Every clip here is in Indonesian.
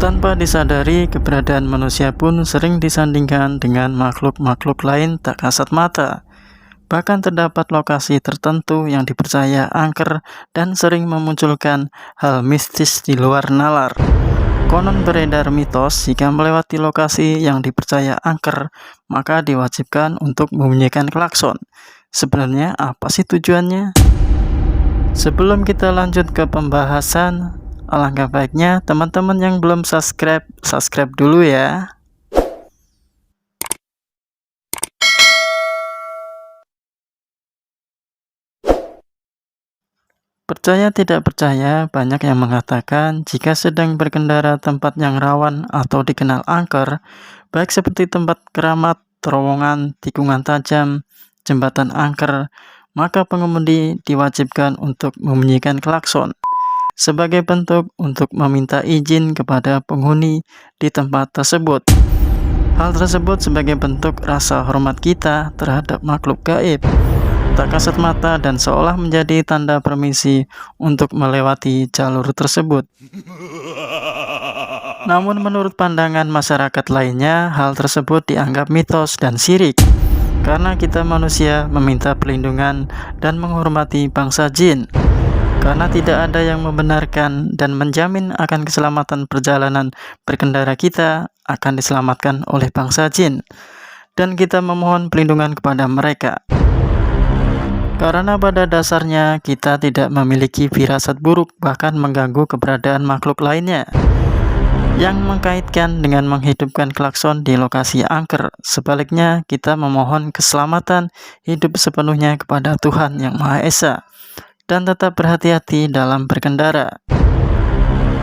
Tanpa disadari, keberadaan manusia pun sering disandingkan dengan makhluk-makhluk lain tak kasat mata. Bahkan terdapat lokasi tertentu yang dipercaya angker dan sering memunculkan hal mistis di luar nalar. Konon beredar mitos jika melewati lokasi yang dipercaya angker, maka diwajibkan untuk membunyikan klakson. Sebenarnya apa sih tujuannya? Sebelum kita lanjut ke pembahasan, alangkah baiknya teman-teman yang belum subscribe dulu ya. Percaya tidak percaya, banyak yang mengatakan jika sedang berkendara tempat yang rawan atau dikenal angker, baik seperti tempat keramat, terowongan, tikungan tajam, jembatan angker, maka pengemudi diwajibkan untuk membunyikan klakson sebagai bentuk untuk meminta izin kepada penghuni di tempat tersebut. Hal tersebut sebagai bentuk rasa hormat kita terhadap makhluk gaib tak kasat mata dan seolah menjadi tanda permisi untuk melewati jalur tersebut. Namun menurut pandangan masyarakat lainnya, hal tersebut dianggap mitos dan syirik karena kita manusia meminta perlindungan dan menghormati bangsa jin. Karena tidak ada yang membenarkan dan menjamin akan keselamatan perjalanan berkendara kita akan diselamatkan oleh bangsa jin, dan kita memohon perlindungan kepada mereka. Karena pada dasarnya kita tidak memiliki firasat buruk bahkan mengganggu keberadaan makhluk lainnya yang mengkaitkan dengan menghidupkan klakson di lokasi angker. Sebaliknya, kita memohon keselamatan hidup sepenuhnya kepada Tuhan Yang Maha Esa dan tetap berhati-hati dalam berkendara.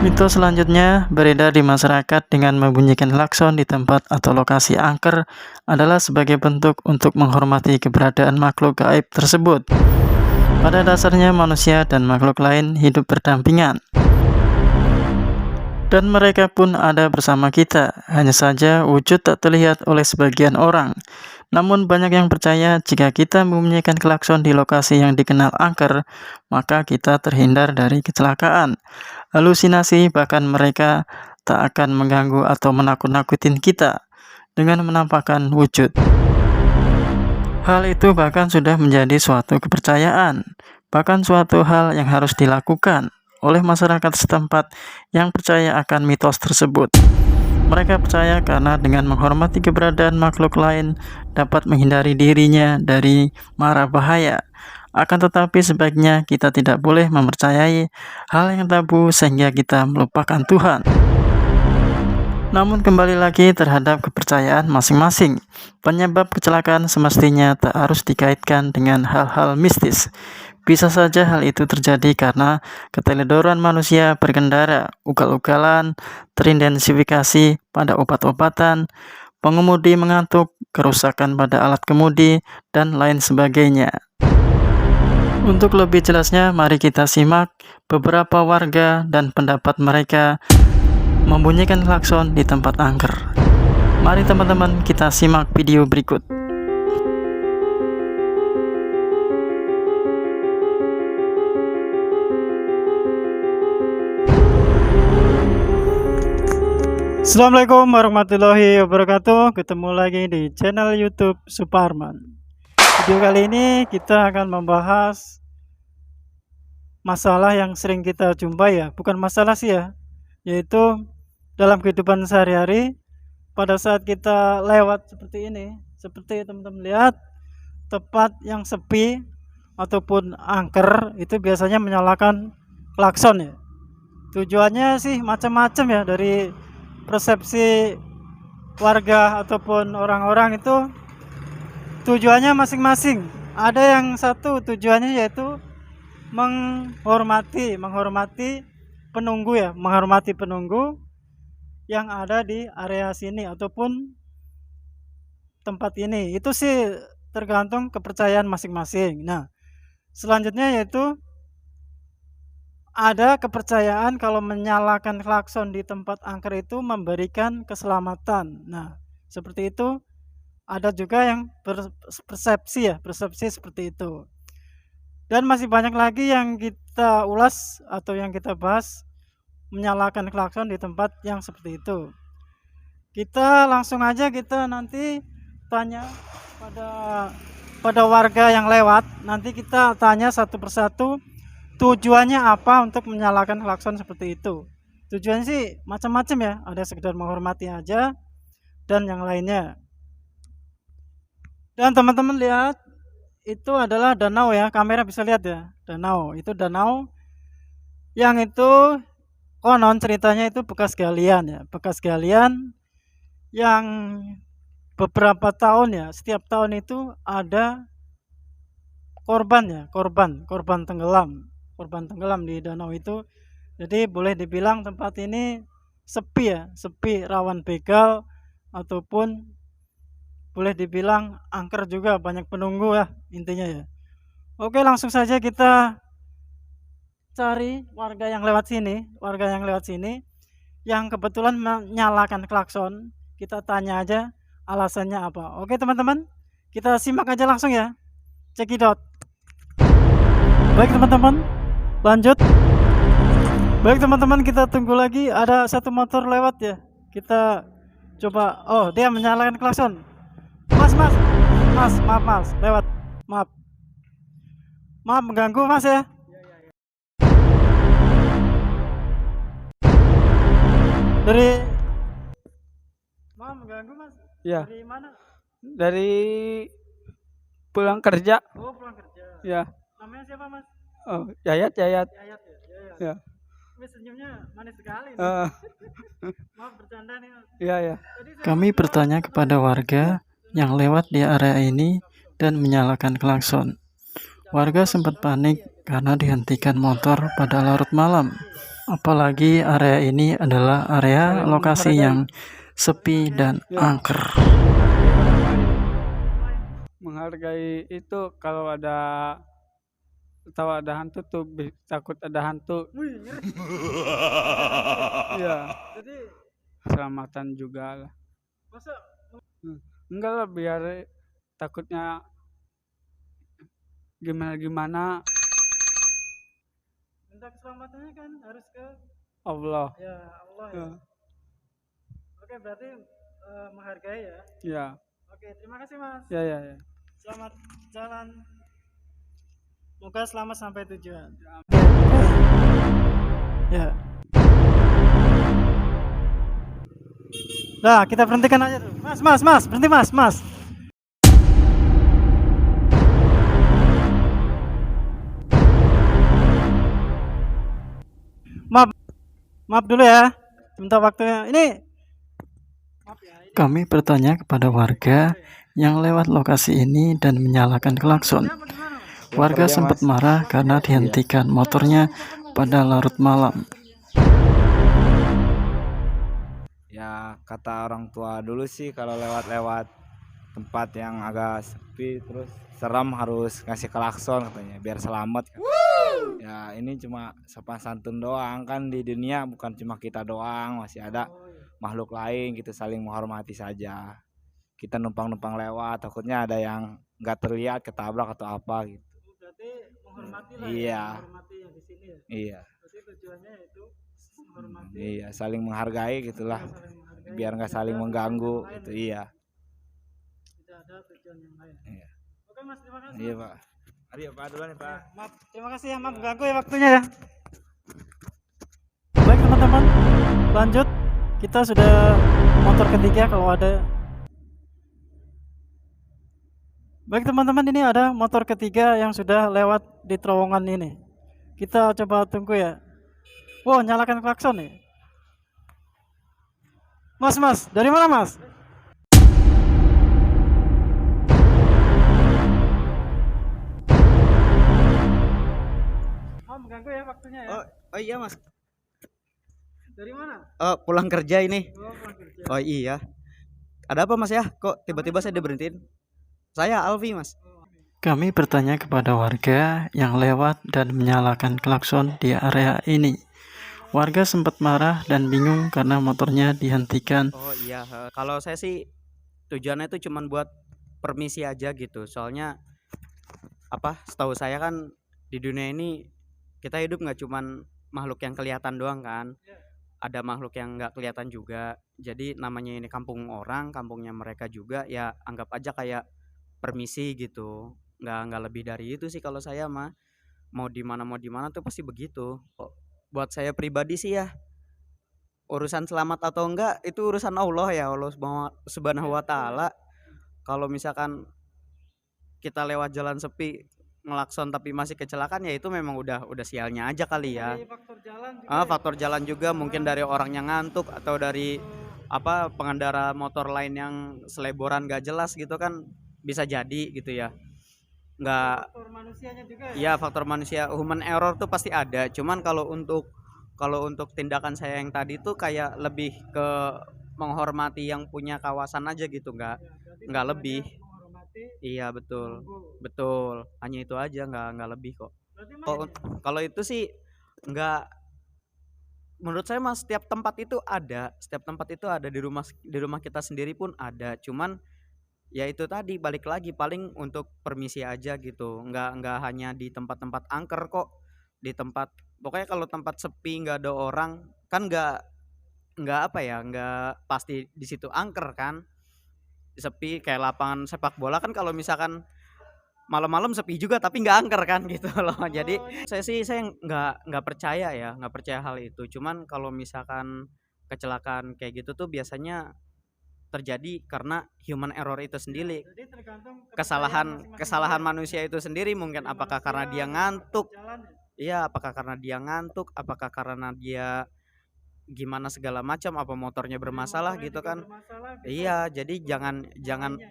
Mitos selanjutnya beredar di masyarakat dengan membunyikan klakson di tempat atau lokasi angker adalah sebagai bentuk untuk menghormati keberadaan makhluk gaib tersebut. Pada dasarnya manusia dan makhluk lain hidup berdampingan, dan mereka pun ada bersama kita, hanya saja wujud tak terlihat oleh sebagian orang. Namun banyak yang percaya jika kita membunyikan klakson di lokasi yang dikenal angker, maka kita terhindar dari kecelakaan, halusinasi, bahkan mereka tak akan mengganggu atau menakut-nakutin kita dengan menampakkan wujud. Hal itu bahkan sudah menjadi suatu kepercayaan, bahkan suatu hal yang harus dilakukan oleh masyarakat setempat yang percaya akan mitos tersebut. Mereka percaya karena dengan menghormati keberadaan makhluk lain dapat menghindari dirinya dari mara bahaya. Akan tetapi sebaiknya kita tidak boleh mempercayai hal yang tabu sehingga kita melupakan Tuhan. Namun kembali lagi terhadap kepercayaan masing-masing. Penyebab kecelakaan semestinya tak harus dikaitkan dengan hal-hal mistis. Bisa saja hal itu terjadi karena keteledoran manusia berkendara, ugal-ugalan, terintensifikasi pada obat-obatan, pengemudi mengantuk, kerusakan pada alat kemudi, dan lain sebagainya. Untuk lebih jelasnya, mari kita simak beberapa warga dan pendapat mereka membunyikan klakson di tempat angker. Mari teman-teman kita simak video berikut. Assalamualaikum warahmatullahi wabarakatuh. Ketemu lagi di channel YouTube Suparman. Video kali ini kita akan membahas masalah yang sering kita jumpai ya. Bukan masalah sih ya, yaitu dalam kehidupan sehari-hari pada saat kita lewat seperti ini. Seperti teman-teman lihat, tempat yang sepi ataupun angker itu biasanya menyalakan klakson ya. Tujuannya sih macam-macam ya, dari persepsi warga ataupun orang-orang itu tujuannya masing-masing. Ada yang satu tujuannya yaitu menghormati penunggu ya, menghormati penunggu yang ada di area sini ataupun tempat ini. Itu sih tergantung kepercayaan masing-masing. Nah, selanjutnya yaitu ada kepercayaan kalau menyalakan klakson di tempat angker itu memberikan keselamatan. Nah, seperti itu. Ada juga yang persepsi seperti itu. Dan masih banyak lagi yang kita ulas atau yang kita bahas menyalakan klakson di tempat yang seperti itu. Kita langsung aja kita nanti tanya pada warga yang lewat. Nanti kita tanya satu persatu tujuannya apa untuk menyalakan klakson seperti itu. Tujuannya sih macam-macam ya, ada sekedar menghormati aja dan yang lainnya. Dan teman-teman lihat, itu adalah danau ya, kamera bisa lihat ya, danau. Itu danau yang itu konon ceritanya itu bekas galian ya, bekas galian yang beberapa tahun ya, setiap tahun itu ada korban ya, korban tenggelam di danau itu. Jadi boleh dibilang tempat ini sepi ya, sepi, rawan begal ataupun boleh dibilang angker juga, banyak penunggu ya intinya ya. Oke, langsung saja kita cari warga yang lewat sini, yang kebetulan menyalakan klakson. Kita tanya aja alasannya apa. Oke teman-teman, kita simak aja langsung ya. Cekidot. Baik teman-teman, lanjut. Baik teman-teman, kita tunggu lagi. Ada satu motor lewat ya. Kita coba. Oh, dia menyalakan klakson. Mas, maaf, lewat. Maaf. Maaf mengganggu mas ya. Dari maaf mengganggu mas. Ya, Dari mana? dari pulang kerja. Oh, pulang kerja. Ya. Namanya siapa mas? Oh, Yayat. Yayat ya. Ya. Wih, senyumnya manis sekali. Eh, Maaf bercanda nih mas. ya. Kami bertanya kepada warga yang lewat di area ini dan menyalakan klakson. Warga sempat panik karena dihentikan motor pada larut malam. Apalagi area ini adalah area lokasi yang sepi dan angker. Menghargai itu kalau tahu ada hantu tuh takut ada hantu. Wih, ngeri. Ya, Jadi keselamatan juga lah. masa Enggak lah, biar takutnya gimana minta keselamatannya kan harus ke Allah. ya Allah ya. Ya. Oke, berarti menghargai ya. Ya. Oke, terima kasih mas. Ya. Selamat jalan. Semoga selamat sampai tujuan. Ya. Nah, kita berhentikan aja tuh. Mas, berhenti mas. Maaf dulu ya. Minta waktunya. Ini maaf ya. Kami bertanya kepada warga yang lewat lokasi ini dan menyalakan klakson. Warga sempat marah karena dihentikan motornya pada larut malam. Ya kata orang tua dulu sih kalau lewat-lewat tempat yang agak sepi terus serem harus ngasih klakson katanya biar selamat kan. Ya ini cuma sopan santun doang kan, di dunia bukan cuma kita doang, masih ada makhluk lain gitu, saling menghormati saja. Kita numpang-numpang lewat takutnya ada yang nggak terlihat ketabrak atau apa gitu. Berarti menghormati lah Iya. ya. Menghormati yang di sini ya. Iya. Berarti tujuannya itu menghormati. Iya, saling menghargai gitulah. Saling menghargai. Biar nggak saling mengganggu gitu. Iya. Tidak ada tujuan yang lain. Iya. Oke mas, terima kasih. Iya pak. Mari ya pak, duluan ya pak. Maaf, terima kasih ya, maaf ganggu ya waktunya ya. Baik teman-teman, lanjut. Kita sudah motor ketiga kalau ada. Baik teman-teman, ini ada motor ketiga yang sudah lewat di terowongan ini. Kita coba tunggu ya. Wow, nyalakan klakson nih. Mas, dari mana mas? Oh, mengganggu ya waktunya ya. Oh iya mas, Dari mana? pulang kerja ini. Oh, pulang kerja. Oh iya, ada apa mas ya? Kok tiba-tiba saya diberhentiin? Saya Alfi mas. Kami bertanya kepada warga yang lewat dan menyalakan klakson di area ini. Warga sempat marah dan bingung karena motornya dihentikan. Oh iya, kalau saya sih tujuannya itu cuma buat permisi aja gitu. Soalnya apa? Setahu saya kan di dunia ini kita hidup nggak cuman makhluk yang kelihatan doang kan, ada makhluk yang nggak kelihatan juga. Jadi namanya ini kampung orang, kampungnya mereka juga, ya anggap aja kayak permisi gitu. Nggak lebih dari itu sih kalau saya mah. Mau di mana tuh pasti begitu. Buat saya pribadi sih ya, urusan selamat atau enggak itu urusan Allah ya, Allah Subhanahu wa taala. Kalau misalkan kita lewat jalan sepi ngelakson tapi masih kecelakaan, ya itu memang udah sialnya aja kali ya. Dari faktor jalan juga Faktor jalan juga, mungkin dari orang yang ngantuk atau dari pengendara motor lain yang seleboran gak jelas gitu kan, bisa jadi gitu ya. Nggak, faktor manusianya juga ya. ya faktor manusia, human error tuh pasti ada. Cuman kalau untuk tindakan saya yang tadi tuh kayak lebih ke menghormati yang punya kawasan aja gitu, Berarti nggak tujuannya lebih. menghormati Iya betul, penunggu. betul. Hanya itu aja, nggak lebih kok. Berarti Mas, Kalau itu sih nggak, menurut saya mas, setiap tempat itu ada di rumah kita sendiri pun ada. Cuman ya itu tadi, balik lagi paling untuk permisi aja gitu, nggak hanya di tempat-tempat angker kok. Di tempat, pokoknya kalau tempat sepi nggak ada orang kan, nggak pasti di situ angker kan. Sepi kayak lapangan sepak bola kan, kalau misalkan malam-malam sepi juga tapi nggak angker kan gitu loh. Jadi saya nggak percaya hal itu. Cuman kalau misalkan kecelakaan kayak gitu tuh biasanya terjadi karena human error itu sendiri. jadi tergantung kesalahan masing-masing manusia itu sendiri, mungkin Dari apakah manusia karena dia ngantuk. jalan ya. Iya, apakah karena dia ngantuk, apakah karena dia gimana segala macam, apa motornya bermasalah Motornya gitu juga kan. bermasalah, bisa Iya, jadi jangan lainnya ya.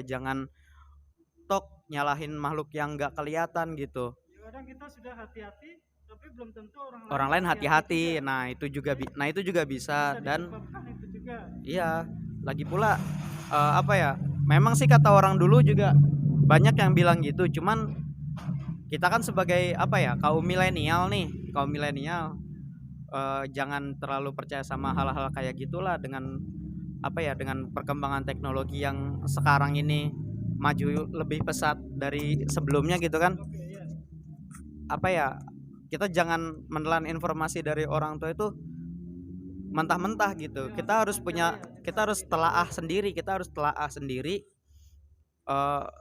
jangan tok nyalahin makhluk yang nggak kelihatan gitu. Ya, kadang kita sudah hati-hati tapi belum tentu Orang lain hati-hati. juga. Nah, itu juga bisa. Dan disebabkan itu juga. iya, lagi pula memang sih kata orang dulu juga banyak yang bilang gitu. Cuman kita kan sebagai kaum milenial nih, jangan terlalu percaya sama hal-hal kayak gitulah. Dengan dengan perkembangan teknologi yang sekarang ini maju lebih pesat dari sebelumnya gitu kan. Oke, ya. Kita jangan menelan informasi dari orang tua itu mentah-mentah gitu. Kita harus telaah sendiri,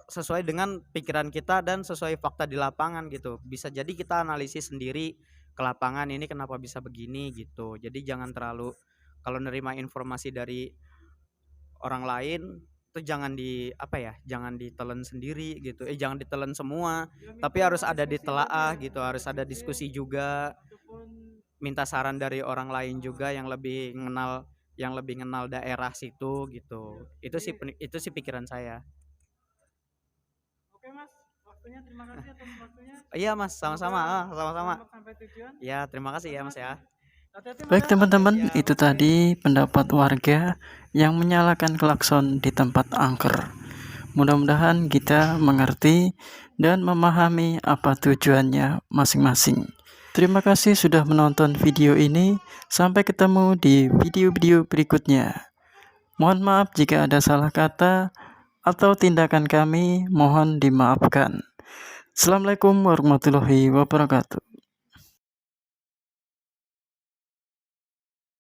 sesuai dengan pikiran kita dan sesuai fakta di lapangan gitu. Bisa jadi kita analisis sendiri ke lapangan, ini kenapa bisa begini gitu. Jadi jangan terlalu, kalau nerima informasi dari orang lain itu jangan ditelan sendiri gitu. Jangan ditelan semua, tapi harus ada ditelaah gitu, harus ada diskusi juga, minta saran dari orang lain juga yang lebih mengenal daerah situ gitu. Itu sih pikiran saya. Oke Mas, waktunya terima kasih atas waktunya. Iya Mas, sama-sama. Sama-sama. Selamat sampai tujuan. Ya, terima kasih ya Mas ya. Hati-hati, Mas, Baik ya. teman-teman, itu tadi pendapat warga yang menyalakan klakson di tempat angker. Mudah-mudahan kita mengerti dan memahami apa tujuannya masing-masing. Terima kasih sudah menonton video ini. Sampai ketemu di video-video berikutnya. Mohon maaf jika ada salah kata atau tindakan kami, mohon dimaafkan. Assalamualaikum warahmatullahi wabarakatuh.